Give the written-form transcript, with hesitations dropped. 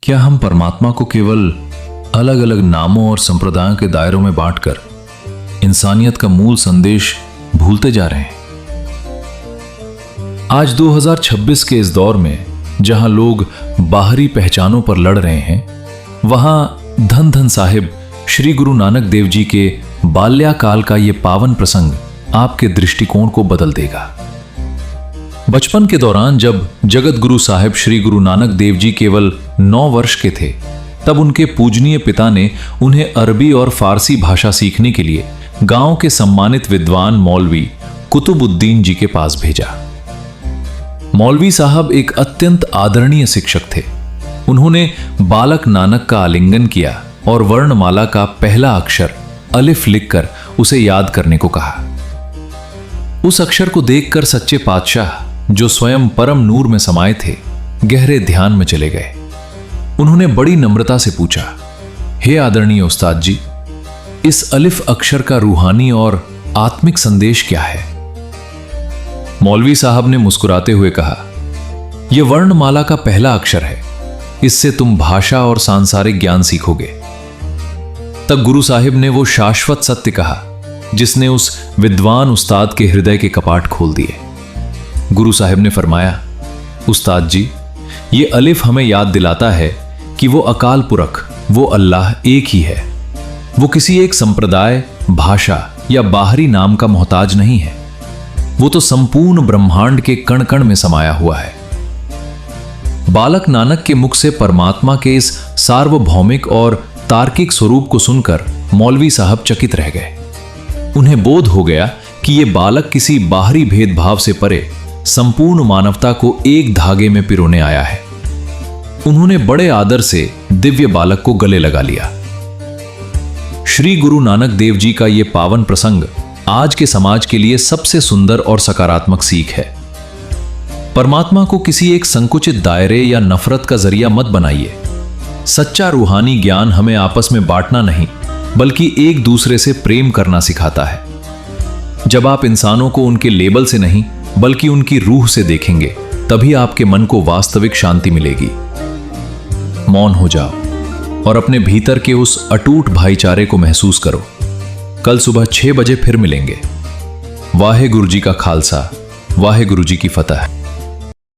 क्या हम परमात्मा को केवल अलग अलग नामों और संप्रदायों के दायरों में बांटकर इंसानियत का मूल संदेश भूलते जा रहे हैं? आज 2026 के इस दौर में जहां लोग बाहरी पहचानों पर लड़ रहे हैं, वहां धन धन साहिब श्री गुरु नानक देव जी के बाल्याकाल का यह पावन प्रसंग आपके दृष्टिकोण को बदल देगा। बचपन के दौरान जब जगत गुरु साहिब श्री गुरु नानक देव जी केवल 9 वर्ष के थे, तब उनके पूजनीय पिता ने उन्हें अरबी और फारसी भाषा सीखने के लिए गांव के सम्मानित विद्वान मौलवी कुतुबुद्दीन जी के पास भेजा। मौलवी साहब एक अत्यंत आदरणीय शिक्षक थे। उन्होंने बालक नानक का आलिंगन किया और वर्णमाला का पहला अक्षर अलिफ लिखकर उसे याद करने को कहा। उस अक्षर को देखकर सच्चे पातशाह, जो स्वयं परम नूर में समाये थे, गहरे ध्यान में चले गए। उन्होंने बड़ी नम्रता से पूछा, हे आदरणीय उस्ताद जी, इस अलिफ अक्षर का रूहानी और आत्मिक संदेश क्या है? मौलवी साहब ने मुस्कुराते हुए कहा, यह वर्णमाला का पहला अक्षर है, इससे तुम भाषा और सांसारिक ज्ञान सीखोगे। तब गुरु साहिब ने वो शाश्वत सत्य कहा जिसने उस विद्वान उस्ताद के हृदय के कपाट खोल दिए। गुरु साहिब ने फरमाया, उस्ताद जी, ये अलिफ हमें याद दिलाता है कि वो अकाल पुरख, वो अल्लाह एक ही है। वो किसी एक संप्रदाय, भाषा या बाहरी नाम का मोहताज नहीं है। वो तो संपूर्ण ब्रह्मांड के कण कण में समाया हुआ है। बालक नानक के मुख से परमात्मा के इस सार्वभौमिक और तार्किक स्वरूप को सुनकर मौलवी साहब चकित रह गए। उन्हें बोध हो गया कि यह बालक किसी बाहरी भेदभाव से परे संपूर्ण मानवता को एक धागे में पिरोने आया है। उन्होंने बड़े आदर से दिव्य बालक को गले लगा लिया। श्री गुरु नानक देव जी का यह पावन प्रसंग आज के समाज के लिए सबसे सुंदर और सकारात्मक सीख है। परमात्मा को किसी एक संकुचित दायरे या नफरत का जरिया मत बनाइए। सच्चा रूहानी ज्ञान हमें आपस में बांटना नहीं, बल्कि एक दूसरे से प्रेम करना सिखाता है। जब आप इंसानों को उनके लेबल से नहीं, बल्कि उनकी रूह से देखेंगे, तभी आपके मन को वास्तविक शांति मिलेगी। मौन हो जाओ और अपने भीतर के उस अटूट भाईचारे को महसूस करो। कल सुबह 6 बजे फिर मिलेंगे। वाहे गुरु जी का खालसा, वाहे गुरु जी की फतह।